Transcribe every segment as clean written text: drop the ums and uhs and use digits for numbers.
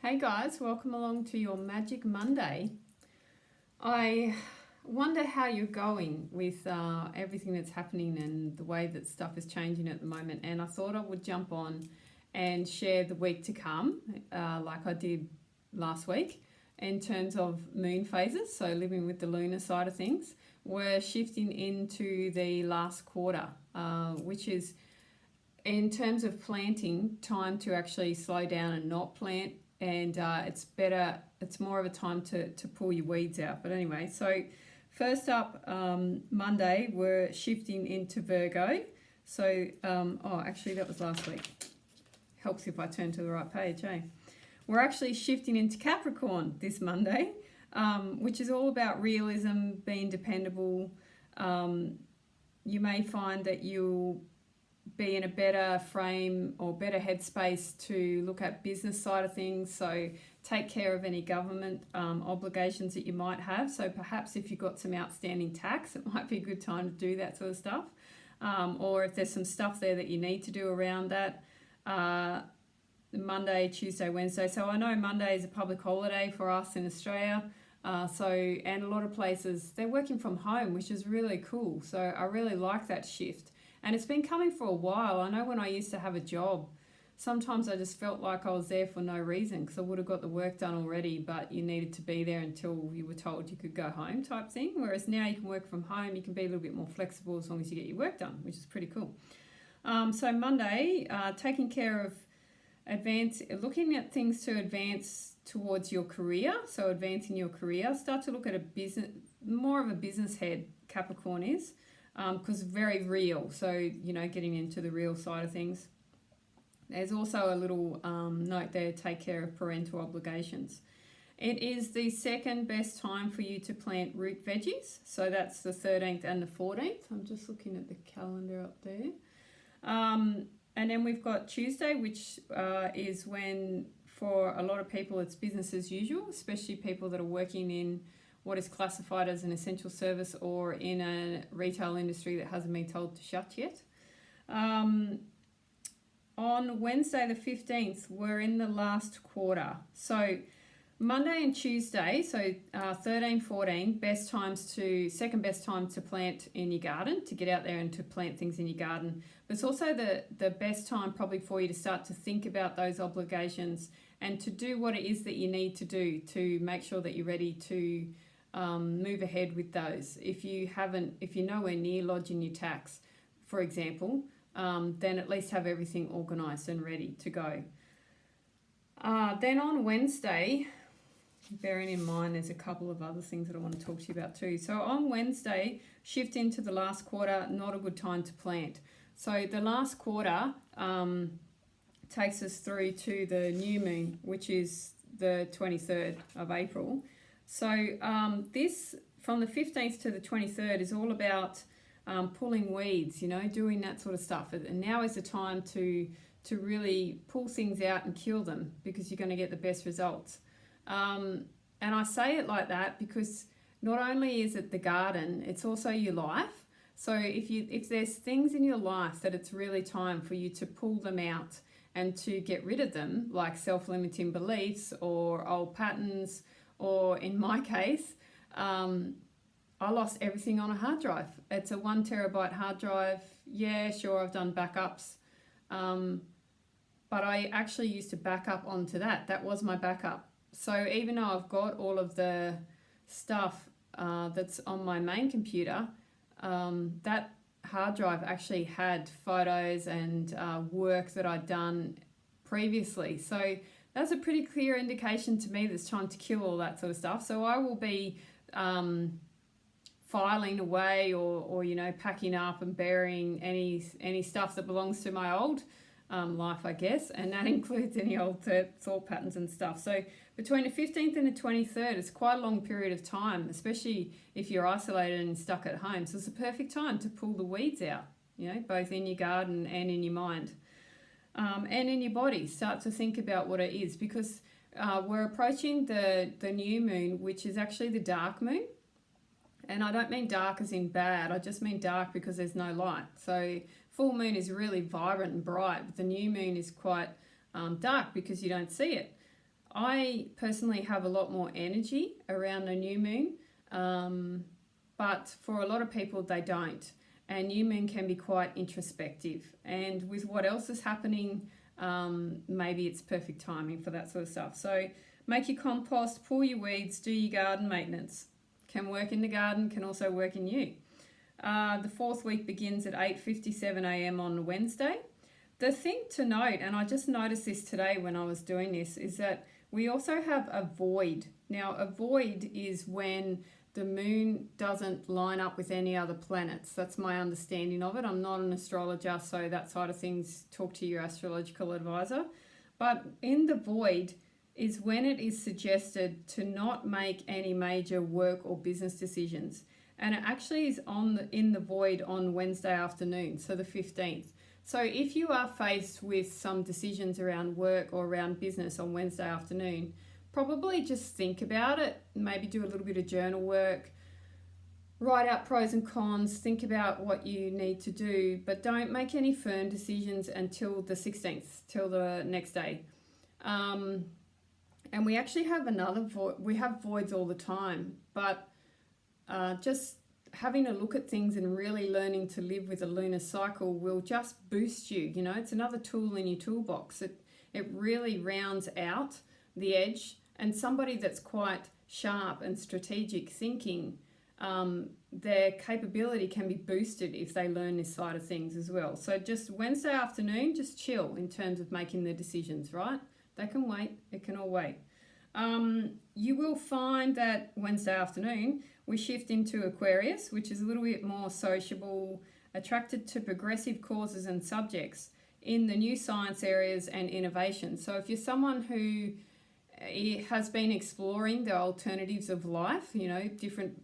Hey guys, welcome along to your Magic Monday. I wonder how you're going with everything that's happening and the way that stuff is changing at the moment. And I thought I would jump on and share the week to come, like I did last week, in terms of moon phases. So, living with the lunar side of things, we're shifting into the last quarter, which is in terms of planting, time to actually slow down and not plant. And it's more of a time to pull your weeds out. But anyway, so first up, Monday, we're shifting into Virgo. So, actually that was last week. Helps if I turn to the right page, eh? We're actually shifting into Capricorn this Monday, which is all about realism, being dependable. You may find that you'll be in a better frame or better headspace to look at business side of things. So take care of any government obligations that you might have. So perhaps if you've got some outstanding tax, it might be a good time to do that sort of stuff. Or if there's some stuff there that you need to do around that. Monday, Tuesday, Wednesday. So I know Monday is a public holiday for us in Australia. And a lot of places, they're working from home, which is really cool. So I really like that shift. And it's been coming for a while. I know when I used to have a job, sometimes I just felt like I was there for no reason because I would have got the work done already, but you needed to be there until you were told you could go home type thing. Whereas now you can work from home, you can be a little bit more flexible as long as you get your work done, which is pretty cool. So Monday, taking care of looking at things to advance towards your career. So advancing your career, start to look at more of a business head, Capricorn is. Because very real, so getting into the real side of things. There's also a little note there, take care of parental obligations. It is the second best time for you to plant root veggies, so that's the 13th and the 14th. I'm just looking at the calendar up there. And then we've got Tuesday, which is when for a lot of people it's business as usual, especially people that are working in what is classified as an essential service or in a retail industry that hasn't been told to shut yet. On Wednesday the 15th, we're in the last quarter. So Monday and Tuesday, so 13, 14, second best time to plant in your garden, to get out there and to plant things in your garden. But it's also the best time probably for you to start to think about those obligations and to do what it is that you need to do to make sure that you're ready to move ahead with those. If you're nowhere near lodging your tax, for example, then at least have everything organised and ready to go. Then on Wednesday, bearing in mind there's a couple of other things that I want to talk to you about too. So on Wednesday, shift into the last quarter, not a good time to plant. So the last quarter takes us through to the new moon, which is the 23rd of April. So this, from the 15th to the 23rd, is all about pulling weeds, doing that sort of stuff. And now is the time to really pull things out and kill them because you're going to get the best results. And I say it like that because not only is it the garden, it's also your life. So if there's things in your life that it's really time for you to pull them out and to get rid of them, like self-limiting beliefs or old patterns, or in my case, I lost everything on a hard drive. It's a 1 terabyte hard drive. Yeah, sure, I've done backups. But I actually used to back up onto that. That was my backup. So even though I've got all of the stuff that's on my main computer, that hard drive actually had photos and work that I'd done previously. So that's a pretty clear indication to me that it's time to kill all that sort of stuff. So I will be filing away or packing up and burying any stuff that belongs to my old life, I guess, and that includes any old thought patterns and stuff. So between the 15th and the 23rd, it's quite a long period of time, especially if you're isolated and stuck at home. So it's a perfect time to pull the weeds out, both in your garden and in your mind. And in your body, start to think about what it is, because we're approaching the new moon, which is actually the dark moon. And I don't mean dark as in bad, I just mean dark because there's no light. So full moon is really vibrant and bright, but the new moon is quite dark because you don't see it. I personally have a lot more energy around a new moon, but for a lot of people they don't. And new moon can be quite introspective. And with what else is happening, maybe it's perfect timing for that sort of stuff. So make your compost, pull your weeds, do your garden maintenance. Can work in the garden, can also work in you. The fourth week begins at 8:57 a.m. on Wednesday. The thing to note, and I just noticed this today when I was doing this, is that we also have a void. Now, a void is when the moon doesn't line up with any other planets. That's my understanding of it. I'm not an astrologer, so that side of things, talk to your astrological advisor. But in the void is when it is suggested to not make any major work or business decisions. And it actually is in the void on Wednesday afternoon, so the 15th. So if you are faced with some decisions around work or around business on Wednesday afternoon, probably just think about it, maybe do a little bit of journal work, write out pros and cons, think about what you need to do, but don't make any firm decisions until the 16th, till the next day. And we actually have another void. We have voids all the time, but just having a look at things and really learning to live with a lunar cycle will just boost you. You know, it's another tool in your toolbox. It really rounds out the edge, and somebody that's quite sharp and strategic thinking, their capability can be boosted if they learn this side of things as well. So just Wednesday afternoon, just chill in terms of making the decisions, right? They can wait. It can all wait. You will find that Wednesday afternoon we shift into Aquarius, which is a little bit more sociable, attracted to progressive causes and subjects in the new science areas and innovation. So if you're someone who has been exploring the alternatives of life, you know, different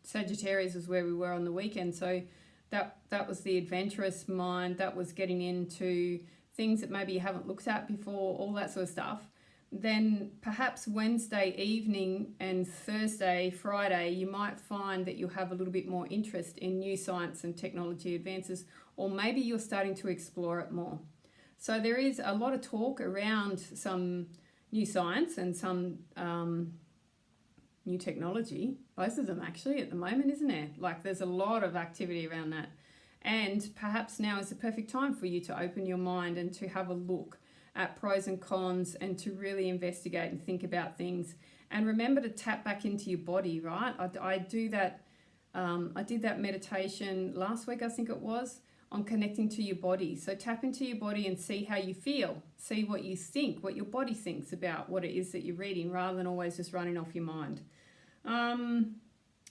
Sagittarius is where we were on the weekend. So that was the adventurous mind, that was getting into things that maybe you haven't looked at before, all that sort of stuff. Then perhaps Wednesday evening and Thursday, Friday, you might find that you'll have a little bit more interest in new science and technology advances, or maybe you're starting to explore it more. So there is a lot of talk around some new science and some new technology, both of them actually at the moment, isn't there? Like there's a lot of activity around that. And perhaps now is the perfect time for you to open your mind and to have a look at pros and cons and to really investigate and think about things. And remember to tap back into your body, right? I do that. I did that meditation last week, I think it was, on connecting to your body. So tap into your body and see how you feel. See what you think, what your body thinks about what it is that you're reading, rather than always just running off your mind.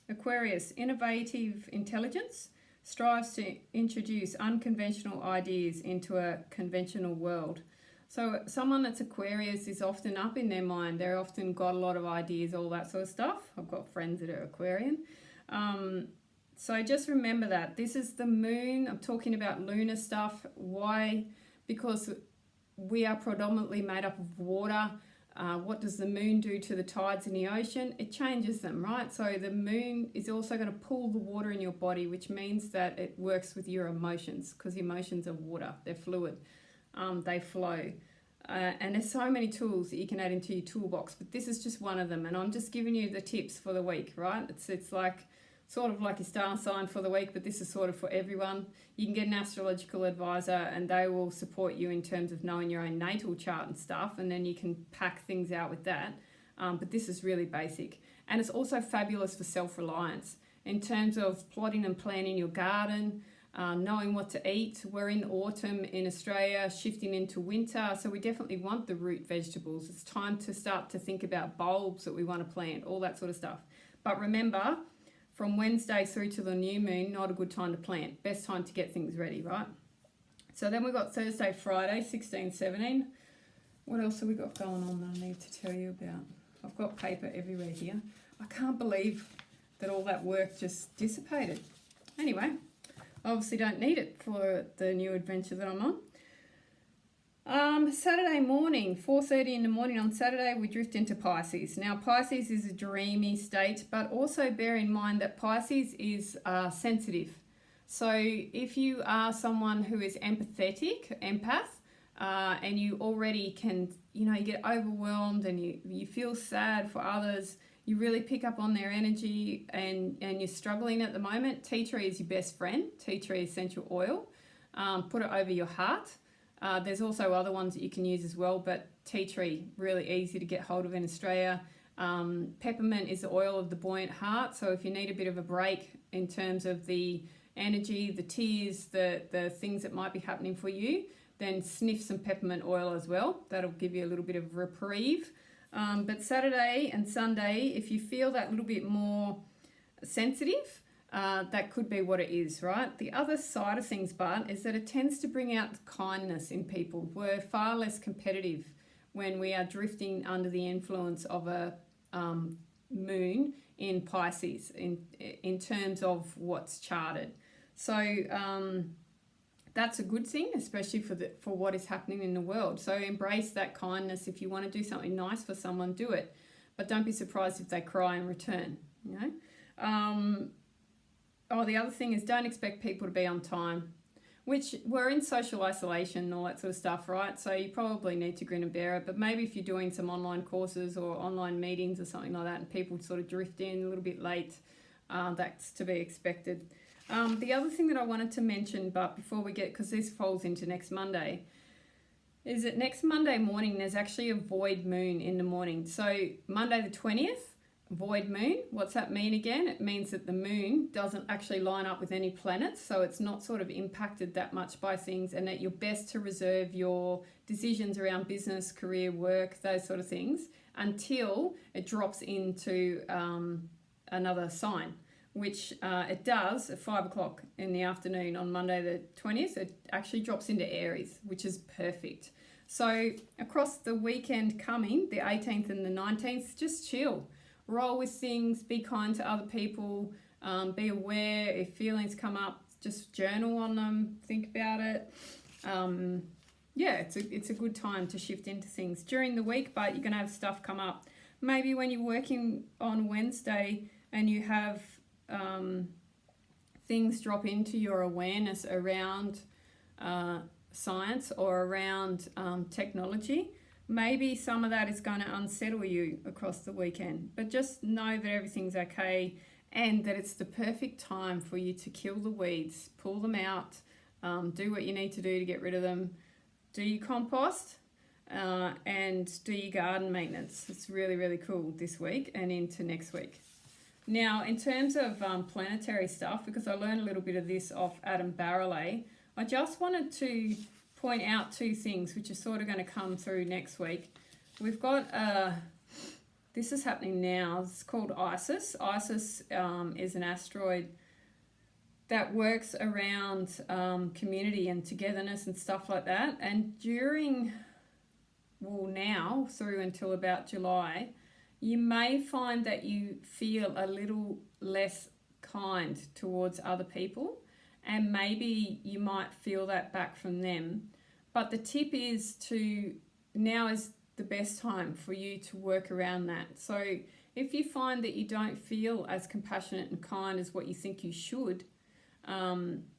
Aquarius, innovative intelligence strives to introduce unconventional ideas into a conventional world. So someone that's Aquarius is often up in their mind. They're often got a lot of ideas, all that sort of stuff. I've got friends that are Aquarian. So just remember that. This is the moon. I'm talking about lunar stuff. Why? Because we are predominantly made up of water. What does the moon do to the tides in the ocean? It changes them, right? So the moon is also going to pull the water in your body, which means that it works with your emotions, because emotions are water. They're fluid. They flow. And there's so many tools that you can add into your toolbox, but this is just one of them. And I'm just giving you the tips for the week, right? It's like sort of like your star sign for the week, but this is sort of for everyone. You can get an astrological advisor and they will support you in terms of knowing your own natal chart and stuff, and then you can pack things out with that. But this is really basic. And it's also fabulous for self-reliance in terms of plotting and planning your garden, knowing what to eat. We're in autumn in Australia, shifting into winter, so we definitely want the root vegetables. It's time to start to think about bulbs that we want to plant, all that sort of stuff. But remember, from Wednesday through to the new moon, not a good time to plant. Best time to get things ready, right? So then we've got Thursday, Friday, 16, 17. What else have we got going on that I need to tell you about? I've got paper everywhere here. I can't believe that all that work just dissipated. Anyway, I obviously don't need it for the new adventure that I'm on. Saturday morning, 4:30 in the morning on Saturday, we drift into Pisces. Now, Pisces is a dreamy state, but also bear in mind that Pisces is sensitive. So if you are someone who is empathetic, empath, and you already can, you get overwhelmed and you feel sad for others, you really pick up on their energy and you're struggling at the moment, tea tree is your best friend. Tea tree essential oil. Put it over your heart. There's also other ones that you can use as well, but tea tree, really easy to get hold of in Australia. Peppermint is the oil of the buoyant heart, so if you need a bit of a break in terms of the energy, the tears, the things that might be happening for you, then sniff some peppermint oil as well. That'll give you a little bit of reprieve. But Saturday and Sunday, if you feel that little bit more sensitive, that could be what it is, right? The other side of things, but, is that it tends to bring out kindness in people. We're far less competitive when we are drifting under the influence of a moon in Pisces in terms of what's charted. So that's a good thing, especially for what is happening in the world. So embrace that kindness. If you want to do something nice for someone, do it. But don't be surprised if they cry in return, the other thing is, don't expect people to be on time, which we're in social isolation and all that sort of stuff, right? So you probably need to grin and bear it. But maybe if you're doing some online courses or online meetings or something like that and people sort of drift in a little bit late, that's to be expected. The other thing that I wanted to mention, but before we get, because this falls into next Monday, is that next Monday morning there's actually a void moon in the morning. So Monday the 20th, void moon. What's that mean again? It means that the moon doesn't actually line up with any planets, so it's not sort of impacted that much by things, and that you're best to reserve your decisions around business, career, work, those sort of things until it drops into another sign, which it does at 5 o'clock in the afternoon on Monday the 20th. It actually drops into Aries, which is perfect. So across the weekend coming, the 18th and the 19th, just chill. Roll with things, be kind to other people, be aware if feelings come up, just journal on them, think about it. It's a good time to shift into things during the week, but you're going to have stuff come up. Maybe when you're working on Wednesday and you have things drop into your awareness around science or around technology, maybe some of that is going to unsettle you across the weekend, but just know that everything's okay and that it's the perfect time for you to kill the weeds, pull them out, do what you need to do to get rid of them, do your compost, and do your garden maintenance. It's really, really cool this week and into next week. Now, in terms of planetary stuff, because I learned a little bit of this off Adam Barrelay, I just wanted to point out two things which are sort of going to come through next week. We've got this is happening now. It's called Isis. Isis is an asteroid that works around community and togetherness and stuff like that. And now through until about July, you may find that you feel a little less kind towards other people, and maybe you might feel that back from them. But the tip is now is the best time for you to work around that. So if you find that you don't feel as compassionate and kind as what you think you should,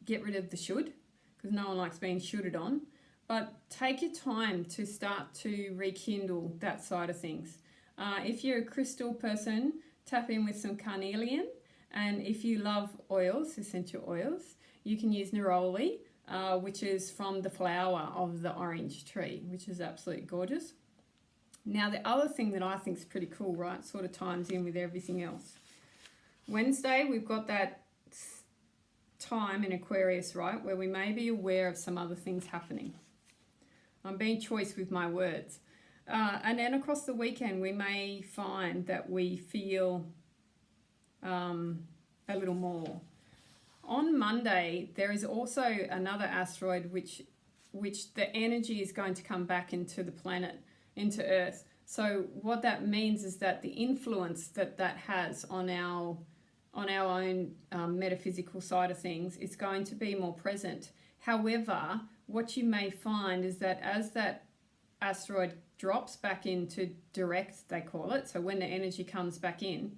get rid of the should, because no one likes being shoulded on. But take your time to start to rekindle that side of things. If you're a crystal person, tap in with some carnelian. And if you love oils, essential oils, you can use neroli, which is from the flower of the orange tree, which is absolutely gorgeous. Now, the other thing that I think is pretty cool, right, sort of ties in with everything else. Wednesday, we've got that time in Aquarius, right, where we may be aware of some other things happening. I'm being choice with my words. And then across the weekend, we may find that we feel a little more. On Monday, there is also another asteroid which the energy is going to come back into the planet, into Earth. So what that means is that the influence that has on our own metaphysical side of things is going to be more present. However, what you may find is that as that asteroid drops back into direct, they call it, so when the energy comes back in,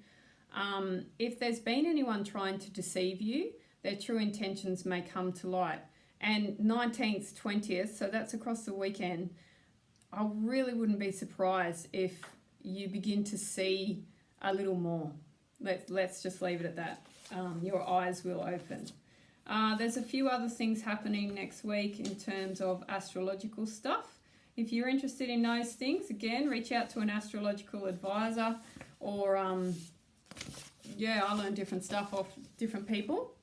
if there's been anyone trying to deceive you, their true intentions may come to light. and 19th, 20th, so that's across the weekend. I really wouldn't be surprised if you begin to see a little more. Let's just leave it at that. Your eyes will open. There's a few other things happening next week in terms of astrological stuff. If you're interested in those things, again, reach out to an astrological advisor, or I learn different stuff off different people.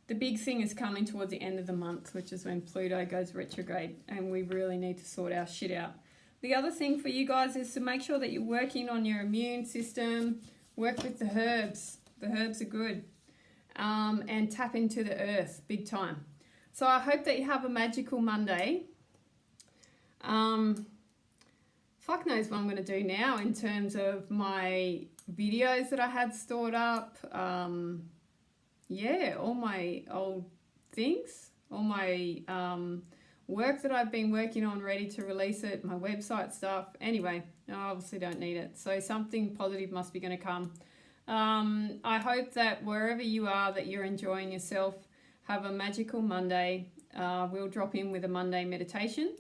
The big thing is coming towards the end of the month, which is when Pluto goes retrograde, and we really need to sort our shit out. The other thing for you guys is to make sure that you're working on your immune system, work with the herbs. The herbs are good. And tap into the earth big time. So I hope that you have a magical Monday. Fuck knows what I'm going to do now in terms of my videos that I had stored up. All my old things, all my work that I've been working on, ready to release it, my website stuff. Anyway, I obviously don't need it. So something positive must be going to come. I hope that wherever you are, that you're enjoying yourself. Have a magical Monday. We'll drop in with a Monday meditation.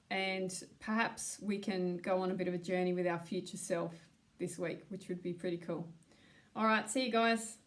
And perhaps we can go on a bit of a journey with our future self this week, which would be pretty cool. All right, see you guys.